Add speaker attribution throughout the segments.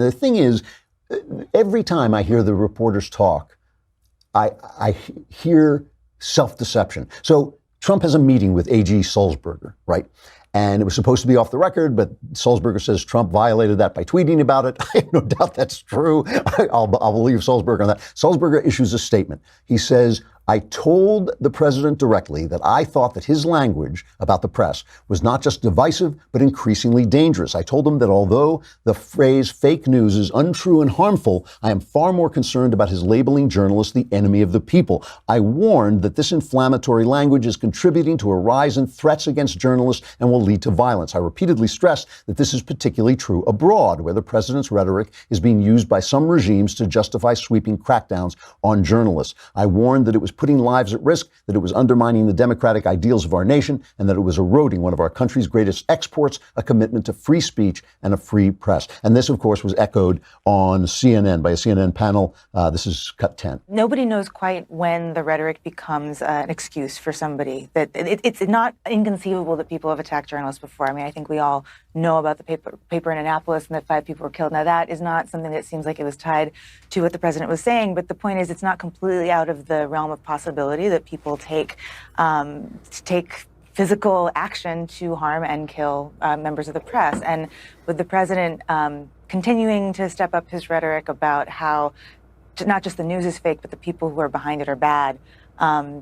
Speaker 1: The thing is, every time I hear the reporters talk, I hear self-deception. So Trump has a meeting with AG Sulzberger, right? And it was supposed to be off the record, but Sulzberger says Trump violated that by tweeting about it. I have no doubt that's true. I'll believe Sulzberger on that. Sulzberger issues a statement. He says, I told the president directly that I thought that his language about the press was not just divisive, but increasingly dangerous. I told him that although the phrase fake news is untrue and harmful, I am far more concerned about his labeling journalists the enemy of the people. I warned that this inflammatory language is contributing to a rise in threats against journalists and will lead to violence. I repeatedly stressed that this is particularly true abroad, where the president's rhetoric is being used by some regimes to justify sweeping crackdowns on journalists. I warned that it was putting lives at risk, that it was undermining the democratic ideals of our nation, and that it was eroding one of our country's greatest exports, a commitment to free speech and a free press. And this, of course, was echoed on CNN by a CNN panel. This is cut 10.
Speaker 2: Nobody knows quite when the rhetoric becomes an excuse for somebody. That it's not inconceivable that people have attacked journalists before. I mean, I think we all know about the paper in Annapolis and that 5 people were killed. Now, that is not something that seems like it was tied to what the president was saying. But the point is, it's not completely out of the realm of possibility that people take physical action to harm and kill members of the press. And with the president continuing to step up his rhetoric about how not just the news is fake, but the people who are behind it are bad,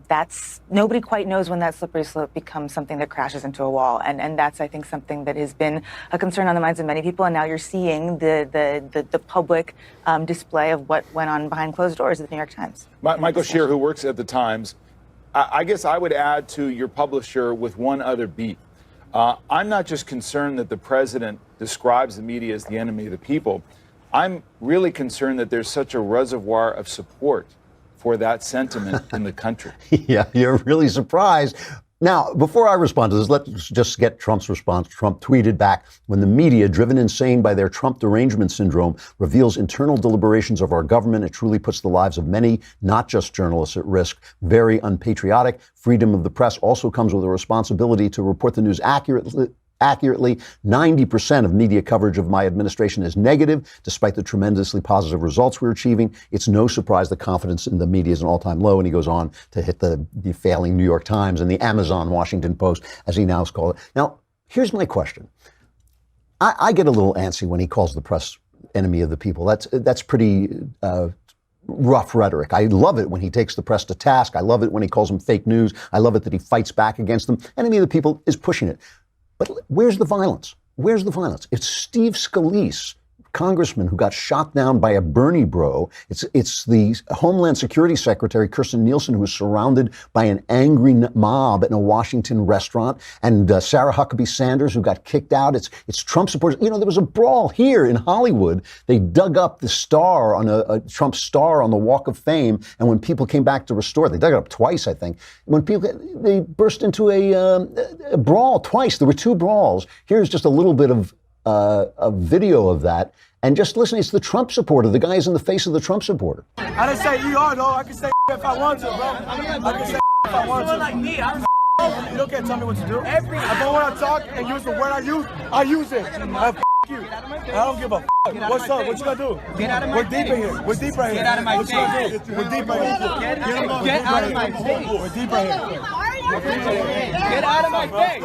Speaker 2: that's nobody quite knows when that slippery slope becomes something that crashes into a wall. And that's, I think, something that has been a concern on the minds of many people. And now you're seeing the public display of what went on behind closed doors at the New York Times.
Speaker 3: Michael Shear, who works at the Times, I guess I would add to your publisher with one other beat. I'm not just concerned that the president describes the media as the enemy of the people. I'm really concerned that there's such a reservoir of support for that sentiment in the country.
Speaker 1: Yeah, you're really surprised. Now, before I respond to this, let's just get Trump's response. Trump tweeted back, when the media, driven insane by their Trump derangement syndrome, reveals internal deliberations of our government, it truly puts the lives of many, not just journalists, at risk. Very unpatriotic. Freedom of the press also comes with a responsibility to report the news accurately. 90% of media coverage of my administration is negative, despite the tremendously positive results we're achieving. It's no surprise the confidence in the media is an all-time low. And he goes on to hit the failing New York Times and the Amazon Washington Post, as he now is called it. Now, here's my question. I get a little antsy when he calls the press enemy of the people. That's pretty rough rhetoric. I love it when he takes the press to task. I love it when he calls them fake news. I love it that he fights back against them. Enemy of the people is pushing it. But where's the violence? Where's the violence? It's Steve Scalise, congressman who got shot down by a Bernie bro. It's the Homeland Security Secretary, Kirstjen Nielsen, who was surrounded by an angry mob in a Washington restaurant, and Sarah Huckabee Sanders, who got kicked out. It's Trump supporters. You know, there was a brawl here in Hollywood. They dug up the star on a Trump star on the Walk of Fame, and when people came back to restore it, they dug it up twice, I think. When they burst into a brawl twice. There were 2 brawls. Here's just a little bit of a video of that. And just listen, it's the Trump supporter. The guy is in the face of the Trump supporter.
Speaker 4: I didn't say ER, though. I can say if I want to, bro. I can say if I want to. Like me, you can't tell me what to do. If I want to talk and use the word I use it. You. I don't give a What's up? What you gonna do? Get out of my face. We're deep in here. We're deep right here. Get out of my face. We're deep right here. Get out of my face. We're deep right here. Get out of my face.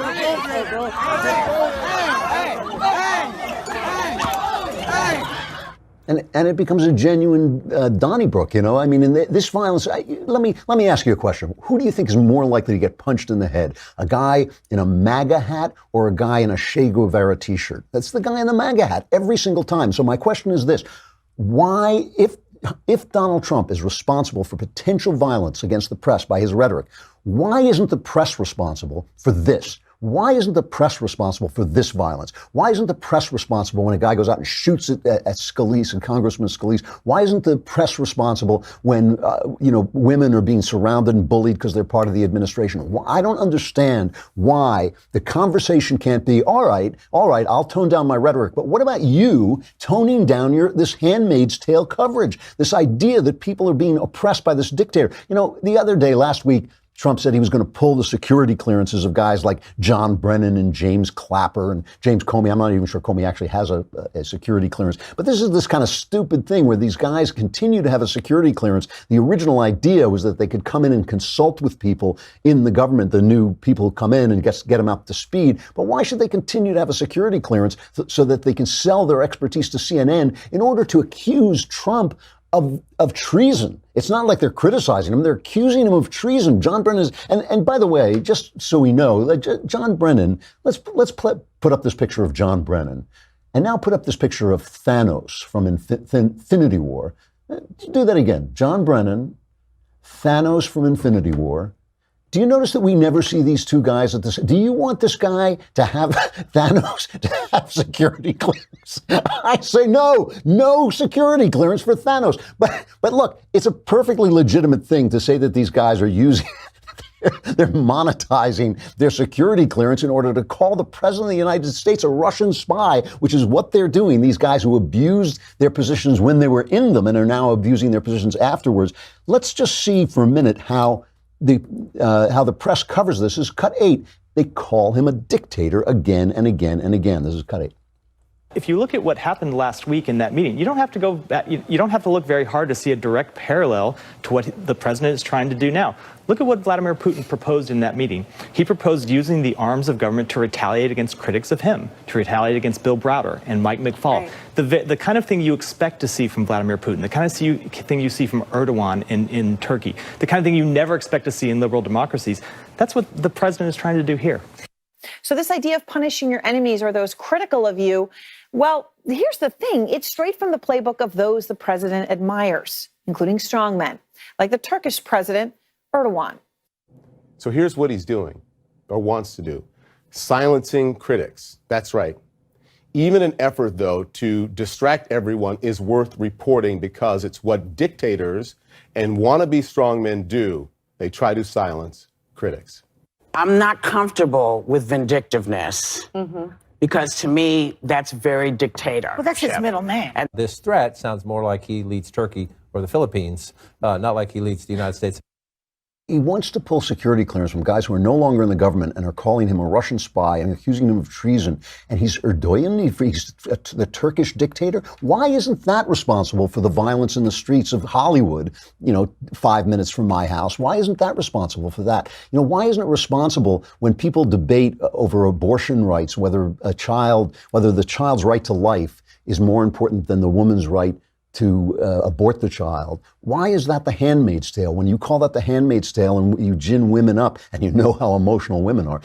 Speaker 1: And it becomes a genuine Donnybrook, you know? I mean, in this violence, let me ask you a question. Who do you think is more likely to get punched in the head? A guy in a MAGA hat or a guy in a Che Guevara t-shirt? That's the guy in the MAGA hat every single time. So my question is this. Why, if Donald Trump is responsible for potential violence against the press by his rhetoric, why isn't the press responsible for this? Why isn't the press responsible for this violence? Why isn't the press responsible when a guy goes out and shoots at Scalise and Congressman Scalise? Why isn't the press responsible when, women are being surrounded and bullied because they're part of the administration? I don't understand why the conversation can't be, all right, I'll tone down my rhetoric, but what about you toning down this Handmaid's Tale coverage? This idea that people are being oppressed by this dictator. You know, the other day, last week, Trump said he was going to pull the security clearances of guys like John Brennan and James Clapper and James Comey. I'm not even sure Comey actually has a security clearance. But this is this kind of stupid thing where these guys continue to have a security clearance. The original idea was that they could come in and consult with people in the government, the new people who come in and get them up to speed. But why should they continue to have a security clearance so that they can sell their expertise to CNN in order to accuse Trump of treason? It's not like they're criticizing him. They're accusing him of treason. John Brennan is, and by the way, just so we know, John Brennan, let's put up this picture of John Brennan, and now put up this picture of Thanos from Infinity War. Do that again. John Brennan, Thanos from Infinity War. Do you notice that we never see these two guys at this? Do you want this guy to have Thanos to have security clearance? I say no security clearance for Thanos. But look, it's a perfectly legitimate thing to say that these guys are using, they're monetizing their security clearance in order to call the president of the United States a Russian spy, which is what they're doing. These guys who abused their positions when they were in them and are now abusing their positions afterwards. Let's just see for a minute how the press covers this. Is cut 8. They call him a dictator again and again and again. This is cut 8.
Speaker 5: If you look at what happened last week in that meeting, you don't have to go back, you don't have to look very hard to see a direct parallel to what the president is trying to do now. Look at what Vladimir Putin proposed in that meeting. He proposed using the arms of government to retaliate against critics of him, to retaliate against Bill Browder and Mike McFaul. Right. The kind of thing you expect to see from Vladimir Putin, the kind of thing you see from Erdogan in Turkey, the kind of thing you never expect to see in liberal democracies. That's what the president is trying to do here.
Speaker 6: So this idea of punishing your enemies or those critical of you, well, here's the thing. It's straight from the playbook of those the president admires, including strongmen, like the Turkish president, Erdogan.
Speaker 7: So here's what he's doing, or wants to do. Silencing critics. That's right. Even an effort, though, to distract everyone is worth reporting because it's what dictators and wannabe strongmen do. They try to silence critics.
Speaker 8: I'm not comfortable with vindictiveness because to me, that's very dictator.
Speaker 6: Well, that's his middle name.
Speaker 9: And this threat sounds more like he leads Turkey or the Philippines, not like he leads the United States.
Speaker 1: He wants to pull security clearance from guys who are no longer in the government and are calling him a Russian spy and accusing him of treason. And he's Erdogan, he's the Turkish dictator. Why isn't that responsible for the violence in the streets of Hollywood, 5 minutes from my house? Why isn't that responsible for that? Why isn't it responsible when people debate over abortion rights, whether the child's right to life is more important than the woman's right to abort the child? Why is that the Handmaid's Tale? When you call that the Handmaid's Tale and you gin women up, and you know how emotional women are.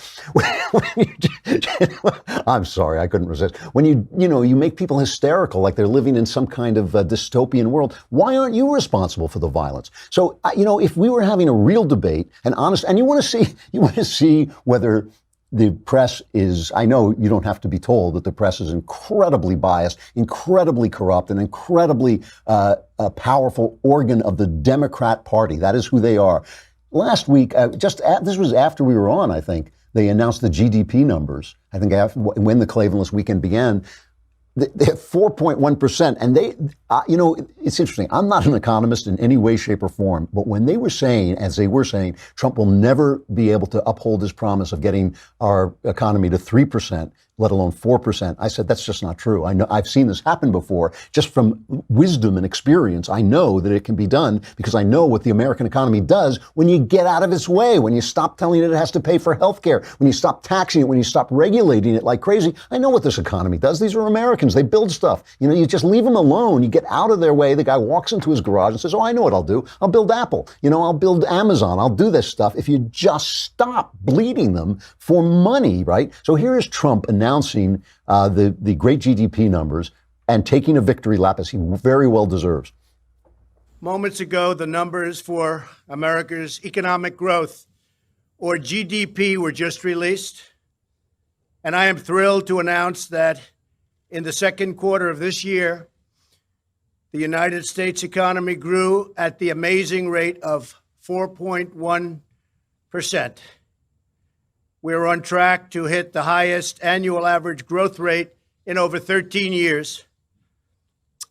Speaker 1: I'm sorry, I couldn't resist. When you make people hysterical like they're living in some kind of dystopian world, why aren't you responsible for the violence? So, if we were having a real debate and honest, and you want to see whether the press is, I know you don't have to be told that the press is incredibly biased, incredibly corrupt, an incredibly powerful organ of the Democrat Party. That is who they are. Last week, this was after we were on, I think, they announced the GDP numbers. I think when the Klavanless weekend began, they have 4.1%. And it's interesting. I'm not an economist in any way, shape, or form. But when they were saying, Trump will never be able to uphold his promise of getting our economy to 3%, let alone 4%, I said, that's just not true. I know I've seen this happen before. Just from wisdom and experience, I know that it can be done because I know what the American economy does when you get out of its way, when you stop telling it has to pay for health care, when you stop taxing it, when you stop regulating it like crazy. I know what this economy does. These are Americans. They build stuff. You just leave them alone. You get out of their way. The guy walks into his garage and says, oh, I know what I'll do. I'll build Apple. I'll build Amazon. I'll do this stuff. If you just stop bleeding them for money, right? So here is Trump announcing the great GDP numbers and taking a victory lap as he very well deserves.
Speaker 10: Moments ago, the numbers for America's economic growth, or GDP, were just released. And I am thrilled to announce that in the second quarter of this year, the United States economy grew at the amazing rate of 4.1%. We're on track to hit the highest annual average growth rate in over 13 years.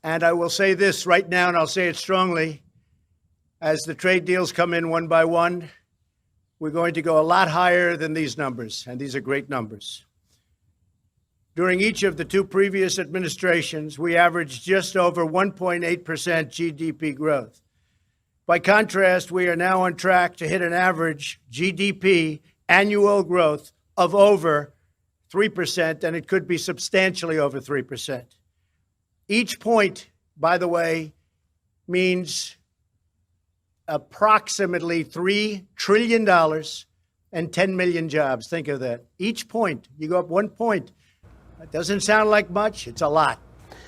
Speaker 10: And I will say this right now, and I'll say it strongly, as the trade deals come in one by one, we're going to go a lot higher than these numbers, and these are great numbers. During each of the two previous administrations, we averaged just over 1.8% GDP growth. By contrast, we are now on track to hit an average GDP annual growth of over 3%, and it could be substantially over 3%. Each point, by the way, means approximately $3 trillion and 10 million jobs. Think of that. Each point, you go up 1 point. It doesn't sound like much. It's a lot.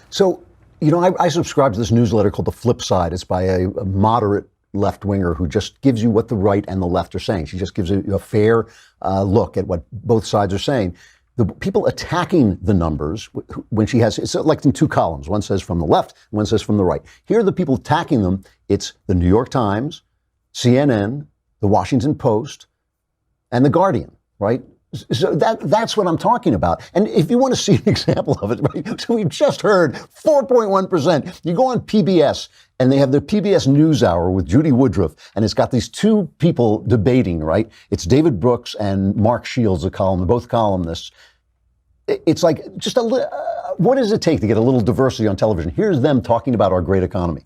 Speaker 1: So, you know, I subscribe to this newsletter called The Flip Side. It's by a moderate left-winger who just gives you what the right and the left are saying. She just gives you a fair look at what both sides are saying. The people attacking the numbers, when she has, it's like in two columns. One says from the left, one says from the right. Here are the people attacking them. It's the New York Times, CNN, the Washington Post, and the Guardian, right? So that's what I'm talking about. And if you want to see an example of it, right? So we've just heard 4.1%. You go on PBS and they have their PBS NewsHour with Judy Woodruff, and it's got these two people debating, right? It's David Brooks and Mark Shields, both columnists. It's like just what does it take to get a little diversity on television? Here's them talking about our great economy.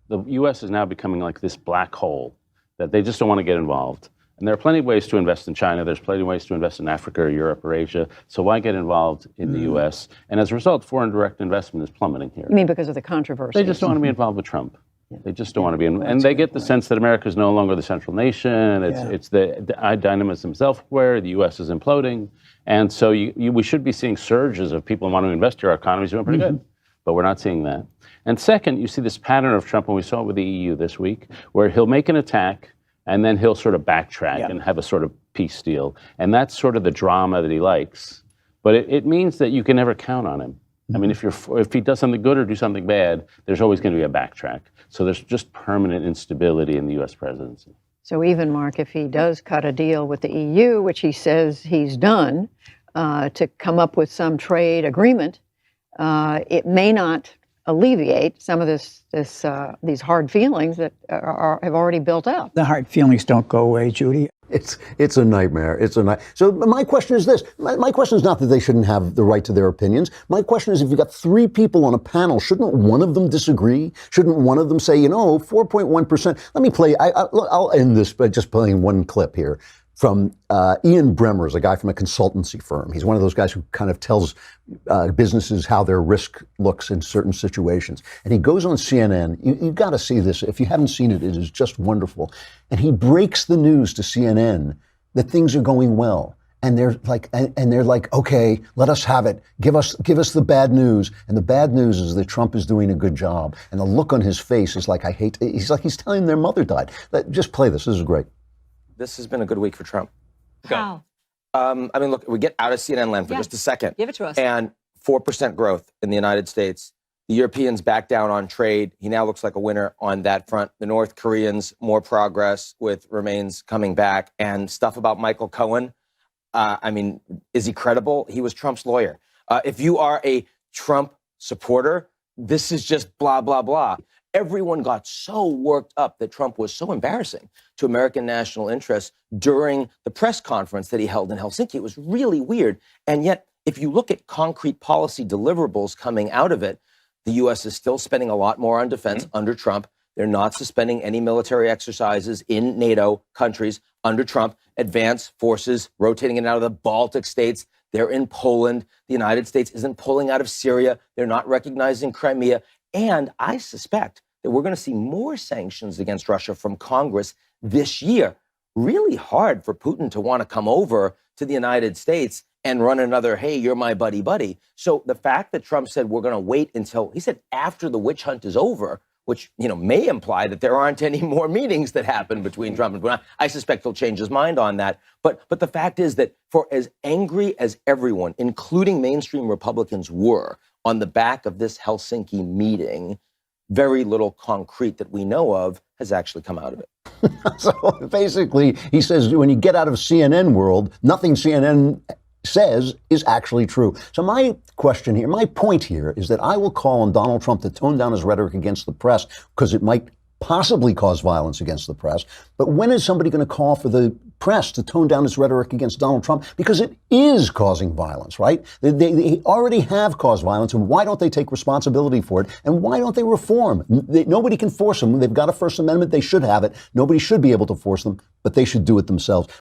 Speaker 11: The U.S. is now becoming like this black hole that they just don't want to get involved. And there are plenty of ways to invest in China. There's plenty of ways to invest in Africa or Europe or Asia. So why get involved in the U.S.? And as a result, foreign direct investment is plummeting here.
Speaker 12: You mean because of the controversy?
Speaker 11: They just don't want to be involved with Trump. They just don't want to be and they get the sense that America is no longer the central nation. It's the dynamism elsewhere. The U.S. is imploding. And so we should be seeing surges of people wanting to invest here. Our economy's doing pretty good. But we're not seeing that. And second, you see this pattern of Trump, and we saw it with the EU this week, where he'll make an attack, and then he'll sort of backtrack and have a sort of peace deal. And that's sort of the drama that he likes. But it means that you can never count on him. I mean, if he does something good or do something bad, there's always going to be a backtrack. So there's just permanent instability in the U.S. presidency.
Speaker 12: So even, Mark, if he does cut a deal with the EU, which he says he's done, to come up with some trade agreement, it may not alleviate some of these hard feelings that have already built up.
Speaker 13: The hard feelings don't go away, Judy.
Speaker 1: It's a nightmare. It's a nightmare. So my question is this. My question is not that they shouldn't have the right to their opinions. My question is, if you've got three people on a panel, shouldn't one of them disagree? Shouldn't one of them say, 4.1%? Let me play. I'll end this by just playing one clip here from Ian Bremers, a guy from a consultancy firm. He's one of those guys who kind of tells businesses how their risk looks in certain situations. And he goes on CNN. You've got to see this. If you haven't seen it, it is just wonderful. And he breaks the news to CNN that things are going well. And they're like, okay, let us have it. Give us the bad news. And the bad news is that Trump is doing a good job. And the look on his face is like, he's like he's telling their mother died. Just play this. This is great.
Speaker 14: This has been a good week for Trump.
Speaker 12: How?
Speaker 14: I mean, look, we get out of CNN land for just a second.
Speaker 12: Give it to us.
Speaker 14: And 4% growth in the United States. The Europeans back down on trade. He now looks like a winner on that front. The North Koreans, more progress with Remains coming back. And stuff about Michael Cohen. I mean, is he credible? He was Trump's lawyer. If you are a Trump supporter, this is just blah, blah, blah. Everyone got so worked up that Trump was so embarrassing to American national interests during the press conference that he held in Helsinki. It was really weird. And yet, if you look at concrete policy deliverables coming out of it, the U.S. is still spending a lot more on defense under Trump. They're not suspending any military exercises in NATO countries under Trump. Advanced forces rotating in and out of the Baltic states. They're in Poland. The United States isn't pulling out of Syria. They're not recognizing Crimea. And I suspect that we're going to see more sanctions against Russia from Congress this year. Really hard for Putin to want to come over to the United States and run another, hey, you're my buddy. So the fact that Trump said we're going to wait until, he said after the witch hunt is over, which, may imply that there aren't any more meetings that happen between Trump and Putin. I suspect he'll change his mind on that. But the fact is that for as angry as everyone, including mainstream Republicans, were on the back of this Helsinki meeting, very little concrete that we know of has actually come out of it.
Speaker 1: So basically, he says when you get out of CNN world, nothing CNN says is actually true. So my question here, my point here is that I will call on Donald Trump to tone down his rhetoric against the press because it might possibly cause violence against the press. But when is somebody going to call for the press to tone down his rhetoric against Donald Trump because it is causing violence, right? They already have caused violence, and why don't they take responsibility for it? And why don't they reform? Nobody can force them. They've got a First Amendment. They should have it. Nobody should be able to force them, but they should do it themselves.